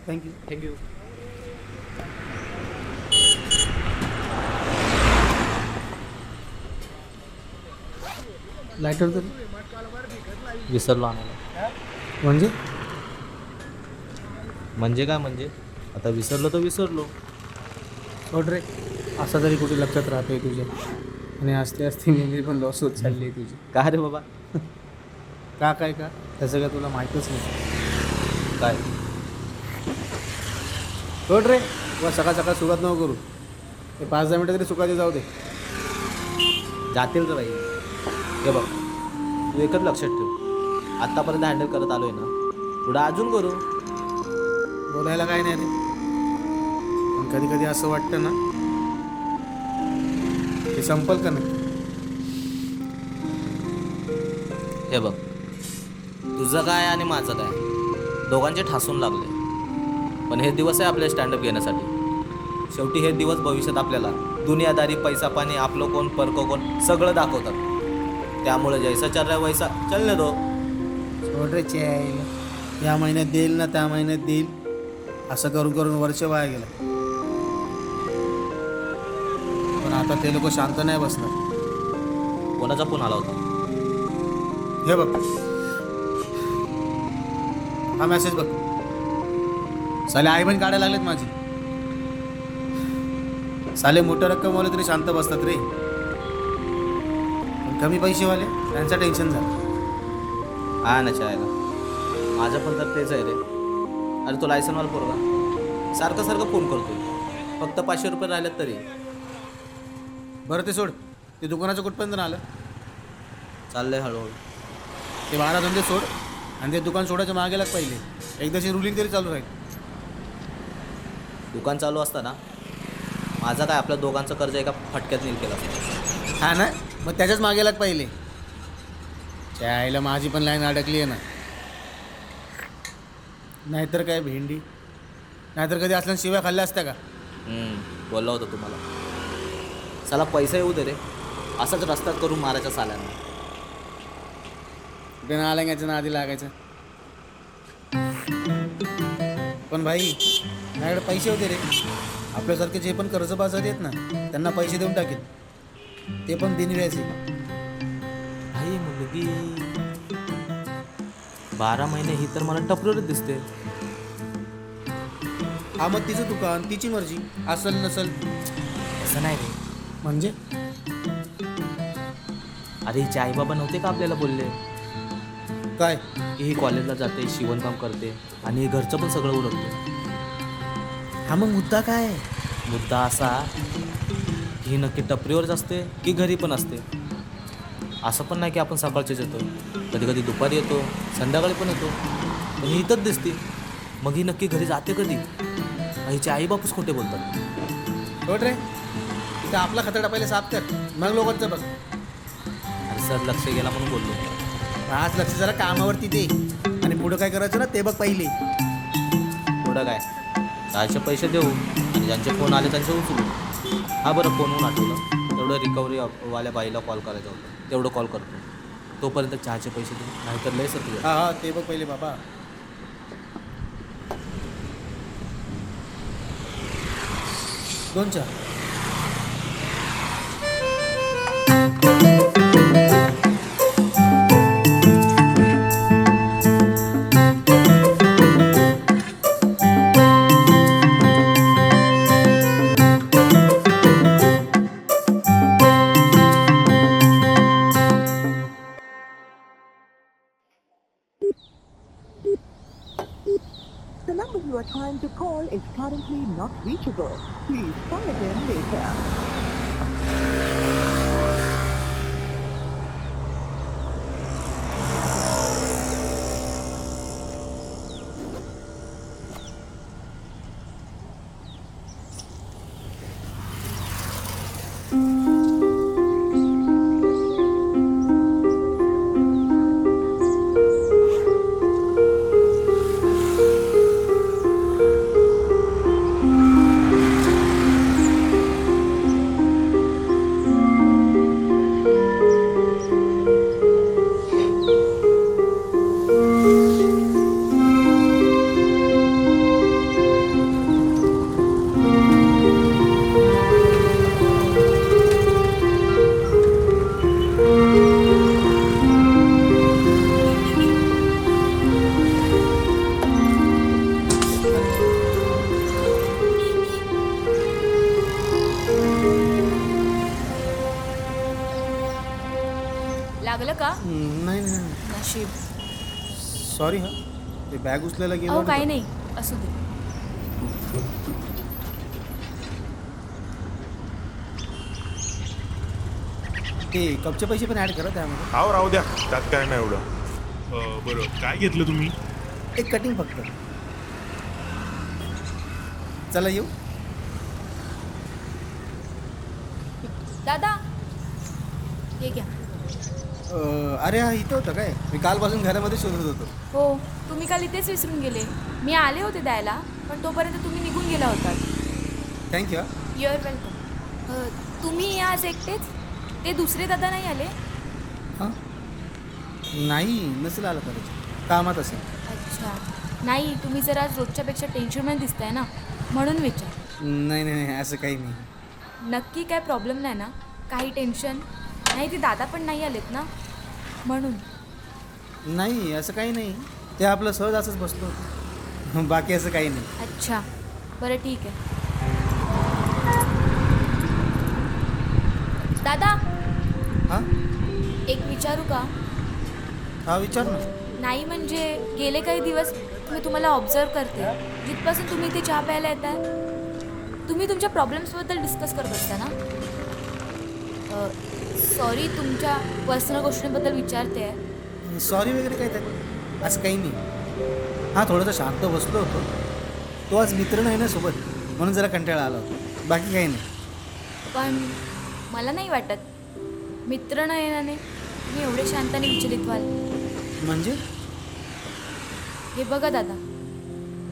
Thank you. Thank you. Lighter तर विसरलो आणायला. म्हणजे म्हणजे काय म्हणजे? आता विसरलो तर विसरलो. सोड रे, असा तरी कुठे लक्षात राहतोय तुझ्या. आणि असते असते मेमरी पण लॉस होत चालली आहे तुझी. काय रे बाबा? का काय का त्याचं काय तुला माहीतच नाही. काय? सोड रे, व सकाळ सकाळ सुरुवात नको करू. ते 5-10 मिनटं तरी सुखाचे जाऊ दे. जातील रे बाई. हे बघ, तू एकच लक्षात ठेव, आत्तापर्यंत हँडल करत आलोय ना, पुढं अजून करू. बोलायला काय नाही रे, पण कधी कधी असं वाटतं ना, ते संपल का नाही. हे बघ, तुझं काय आणि माझं काय, दोघांचे ठासून लागले. पण हे दिवस आहे आपल्या स्टँडअप घेण्यासाठी. शेवटी हे दिवस भविष्यात आपल्याला दुनियादारी, पैसा पाणी, आपलं कोण परको कोण सगळं दाखवतात. त्यामुळे जैसा चल रहा वैसा चलने दो. सोड रे यायला, या महिन्यात देईल ना त्या महिन्यात देईल, असं करून करून वर्ष वाया गेलं. पण आता ते लोक शांत नाही बसणार. कोणाचा फोन आला होता? हे बघ, हा मेसेज बघ. साले आई बहीण काढायला लागलेत माझी. साले मोठं रक्कम वाले तरी शांत बसतात रे, पण कमी पैसेवाले त्यांचं टेन्शन झालं. हा ना चायला, माझं पण तर तेच आहे रे. अरे तो लायसनवाला पोरगा सारखं सारखं फोन करतोय, फक्त 500 रुपये राहिलेत तरी. बरं ते सोड, ते दुकानाचं कुठपर्यंत आलं? चाललंय हळूहळू. ते 12 धंदे सोड आणि ते दुकान सोडायच्या मागे लाग पहिले. एकदाची रुलिंग तरी चालू राहील. दुकान चालू असताना माझा काय, आपल्या दोघांचं कर्ज एका फटक्यात नील केला असता. हा ना, मग त्याच्याच मागे लाग पहिले. त्या आईला माझी पण लाईन अडकली आहे ना. नाहीतर काय भेंडी, नाहीतर कधी असल्या शिव्या खाल्ल्या असत्या का? बोलला होता तुम्हाला. साला पैसा येऊ दे रे, असाच रस्ता करून मारायच्या साल्यांना. बिना आलंगायचं ना आधी लागायचं. पण भाई, माझ्याकडे पैसे होते रे. आपल्यासारखे जे पण कर्जबाजारी आहेत ना, त्यांना पैसे देऊन टाकेल, ते पण बिनव्याजी. भाई मुलगी 12 महिने ही तर मला टपरीवरच दिसते. हा मग तिचं दुकान, तिची मर्जी, असल नसल. असं नाही रे. म्हणजे अरे हिचे आईबाबा नव्हते का आपल्याला बोलले काय? की ही कॉलेजला जाते, शिवणकाम करते आणि हे घरचं पण सगळं उरकते. हा मग मुद्दा काय? मुद्दा असा की ही नक्की टपरीवरच असते की घरी पण असते. असं पण नाही की आपण सकाळचेच येतो, कधी कधी दुपारी येतो, संध्याकाळी पण येतो, पण ही इथंच दिसते. मग ही नक्की घरी जाते कधी? हिचे आईबापच खोटे बोलतात. सोड रे, तिथं आपला खतरडा पहिले साफ कर, मग लोकांचं बघ. अरे सर लक्ष गेला म्हणून बोललो. आज लक्ष जरा कामावरती दे आणि पुढं काय करायचं ना ते बघ पहिले. थोडं काय, जायचे पैसे देऊ आणि ज्यांचे फोन आले त्यांचे उचलू. हा बरं, फोनहून आठवलं, तेवढं रिकव्हरी वाल्या बाईला कॉल करायचं होतं, तेवढं कॉल करतो. तोपर्यंत चहाचे पैसे देऊ, नाहीतर लय सत्य. हा हा, ते बघ पहिले बाबा. दोन चहा. The number you are trying to call is currently not reachable. Please try again later. का? नाही नाही नाही. नशीब. सॉरी हा, ते बॅग उचलायला गेलो अहो आणि- काही नाही, असू दे. ते कपचे पैसे पण ॲड करा त्यामध्ये. हाव राहू द्या, त्यात काय नाही एवढं. बरं, काय घेतलं तुम्ही? एक कटिंग फक्त. चला येऊ. दादा हे घ्या. अरे हा इथं होतं काय? मी कालपासून घरामध्ये शोधत होतो. हो, तुम्ही काल इथेच विसरून गेले. मी आले होते द्यायला, पण तोपर्यंत तुम्ही निघून गेला होता. थँक्यू हा. You are welcome. तुम्ही आज एकटेच? ते दुसरे दादा नाही आले? हां नाही, नसेल आलं कदाचित, कामात असेल. अच्छा. नाही, तुम्ही जरा रोजच्यापेक्षा टेन्शनमध्ये दिसताय ना, म्हणून विचार. नाही नाही नाही, असं काही नाही. नक्की काय प्रॉब्लेम नाही ना? काही टेन्शन नाही? ते दादा पण नाही आलेत ना, म्हणून. नाही असं काही नाही, ते आपलं सहज असंच बसलो होतो. बाकी असं काही नाही. अच्छा, बरं ठीक आहे. दादा हां एक विचारू का? हा विचार ना. नाही म्हणजे गेले काही दिवस मी तुम्हाला ऑब्झर्व करते. जिथपासून तुम्ही इथे चहा प्यायला येत आहे, तुम्ही तुमच्या प्रॉब्लेम्सबद्दल डिस्कस करत असता ना. सॉरी, तुमच्या पर्सनल गोष्टींबद्दल विचारते आहे. सॉरी वगैरे काय त्यात असं काही नाही. हां थोडंसं शांत बसलो होतो. तो आज मित्र नाही ना सोबत, म्हणून जरा कंटाळा आला होता. बाकी काही नाही. पण मला नाही वाटत मित्र न येण्याने तुम्ही एवढे शांताने विचलित व्हाल. म्हणजे हे बघा दादा,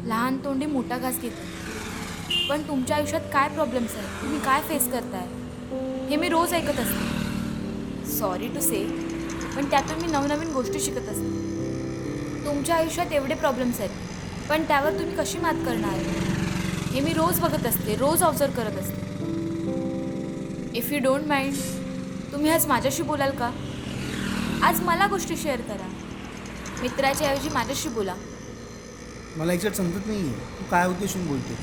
लहान तोंडी मोठा घास घेतात. पण तुमच्या आयुष्यात काय प्रॉब्लेम्स आहेत, तुम्ही काय फेस करताय, हे मी रोज ऐकत असते. सॉरी टू से, पण त्यातून मी नवनवीन गोष्टी शिकत असते. तुमच्या आयुष्यात एवढे प्रॉब्लेम्स आहेत, पण त्यावर तुम्ही कशी मात करणार, हे मी रोज बघत असते, रोज ऑब्झर्व करत असते. इफ यू डोंट माइंड, तुम्ही आज माझ्याशी बोलाल का? आज मला गोष्टी शेअर करा. मित्राच्या ऐवजी माझ्याशी बोला. मला एक्झॅक्ट समजत नाही आहे तू काय उद्देशून बोलतो,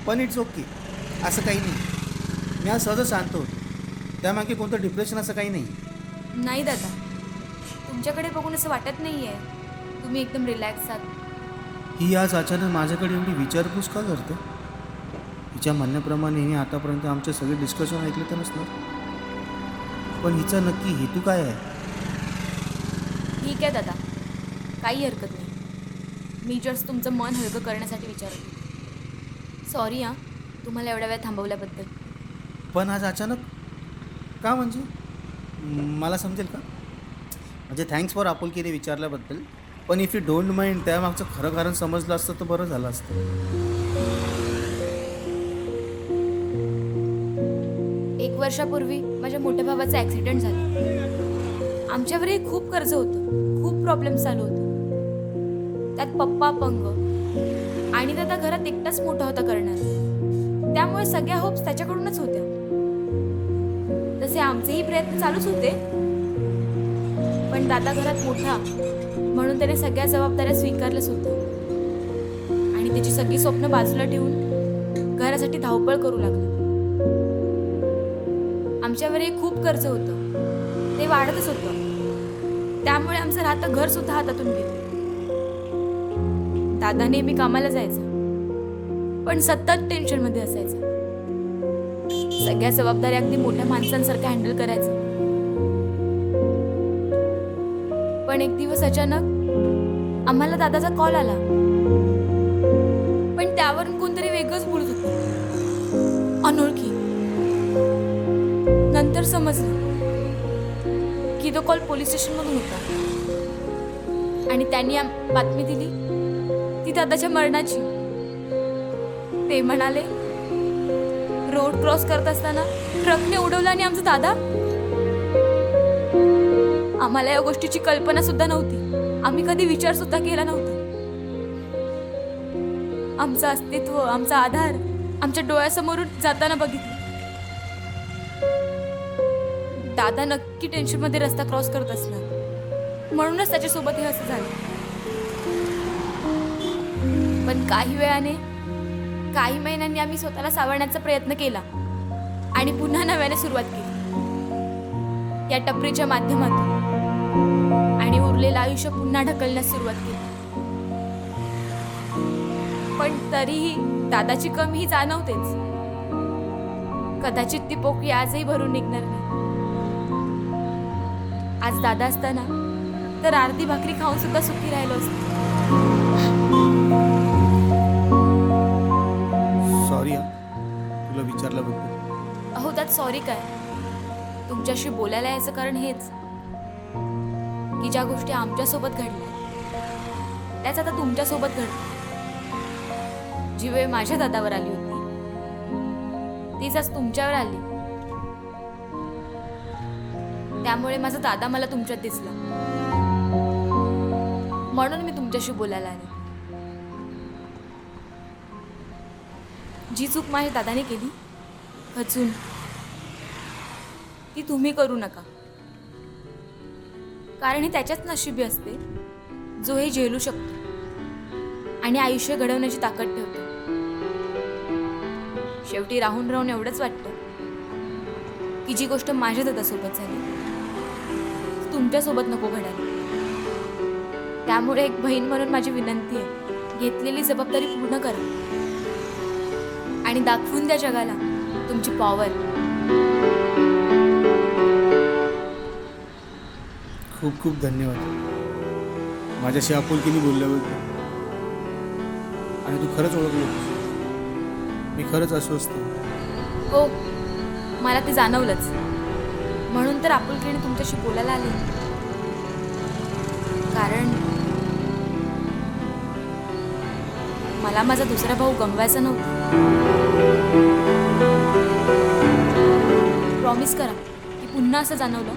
पण इट्स ओके. असं काही नाही. मी आज सहजच शांत होतो, त्यामागे कोणतं डिप्रेशन असं काही नाही. नाही दादा, तुमच्याकडे बघून असं वाटत नाही आहे. तुम्ही एकदम रिलॅक्स आहात. ही आज अचानक माझ्याकडे एवढी विचारपूस का करते? हिच्या म्हणण्याप्रमाणे हिने आतापर्यंत आमचे सगळे डिस्कशन ऐकले तर नसणार, पण हिचा नक्की हेतू काय आहे? ठीक आहे दादा, काही हरकत नाही. मी जस्ट तुमचं मन हलकं करण्यासाठी विचारत होते. सॉरी हां, तुम्हाला एवढ्या वेळ थांबवल्याबद्दल. पण आज अचानक का म्हणजे? मला समजेल का? म्हणजे थँक्स फॉर आपुलकीने विचारल्याबद्दल, पण इफ यू डोंट माइंड त्यामागचं खरं कारण समजलं असतं तर बरं झालं असतं. 1 वर्षापूर्वी माझ्या मोठ्या भावाचा ॲक्सिडेंट झाला. आमच्यावरही खूप कर्ज होतं, खूप प्रॉब्लेम चालू होते. त्यात पप्पा अपंग आणि दादा घरात एकटाच मोठा होता करणार, त्यामुळे सगळ्या होप्स त्याच्याकडूनच होत्या. तसे आमचेही प्रयत्न चालूच होते, पण दादा घरात मोठा म्हणून त्याने सगळ्या जबाबदाऱ्या स्वीकारल्याच होत्या आणि त्याची सगळी स्वप्न बाजूला ठेवून घरासाठी धावपळ करू लागला. आमच्यावरही खूप कर्ज होतं, ते वाढतच होतं. त्यामुळे आमचं राहतं घर सुद्धा हातातून गेलं. दादा नेहमी कामाला जायचा, पण सतत टेन्शनमध्ये असायचा. सगळ्या जबाबदाऱ्या अगदी मोठ्या माणसांसारख्या हँडल करायचं. पण एक दिवस अचानक आम्हाला दादाचा कॉल आला, पण त्यावरून कोणतरी वेगळंच बोलत होतं, अनोळखी. नंतर समजलं की तो कॉल पोलीस स्टेशनमधून होता आणि त्यांनी बातमी दिली ती दादाच्या मरणाची. ते म्हणाले रोड क्रॉस करत असताना ट्रकने उडवला आणि आमचा दादा. आम्हाला या गोष्टीची कल्पना सुद्धा नव्हती, आम्ही कधी विचार सुद्धा केला नव्हता. आमचं अस्तित्व, आमचा आधार आमच्या डोळ्यासमोरून जाताना बघितलं. दादा नक्की टेन्शनमध्ये रस्ता क्रॉस करत असणार, म्हणूनच त्याच्यासोबत हे असं झालं. पण काही वेळाने, काही महिन्यांनी आम्ही स्वतःला सावरण्याचा प्रयत्न केला आणि पुन्हा नव्याने सुरुवात केली. या टपरीच्या माध्यमातून आणि उरलेलं आयुष्य पुन्हा ढकलण्यास सुरुवात केली. पण तरीही दादाची कमी ही जाणवतेच. कदाचित ती पोकळी आजही भरून निघणार नाही. आज दादा असताना तर अर्धी भाकरी खाऊन सुद्धा सुखी राहिलो असतो. सॉरी तुला विचारल्याबद्दल. अहो त्यात सॉरी काय. तुमच्याशी बोलायला यायचं कारण हेच की ज्या गोष्टी आमच्यासोबत घडल्या त्याच आता तुमच्यासोबत घडल्या. जी वेळ माझ्या दादावर आली होती तीच आज तुमच्यावर आली. त्यामुळे माझा दादा मला तुमच्यात दिसला, म्हणून मी तुमच्याशी बोलायला आले. जी चूक माझ्या दादाने केली खचून, ती तुम्ही करू नका. कारण हे त्याच्याच नशिबी असते जो हे झेलू शकतो आणि आयुष्य घडवण्याची ताकद ठेवतो. शेवटी राहून राहून एवढंच वाटतं की जी गोष्ट माझ्या दादासोबत झाली ती तुमच्यासोबत नको घडायला. त्यामुळे एक बहीण म्हणून माझी विनंती आहे, घेतलेली जबाबदारी पूर्ण करा आणि दाखवून द्या जगाला तुमची पॉवर. खूप खूप धन्यवाद माझ्याशी आपुलकीने बोलल्याबद्दल. आणि तू खरंच ओळखलं. मी खरंच अस्वस्थ आहे. हो, मला ते जाणवलंच. म्हणून तर आपुलकीने तुमच्याशी बोलायला आले. कारण मला माझा दुसरा भाऊ गमवायचा नव्हता. प्रॉमिस करा की पुन्हा असं जाणवलं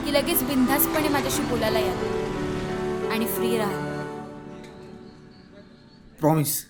की लगेच बिनधास्तपणे माझ्याशी बोलायला या आणि फ्री राहा. प्रॉमिस.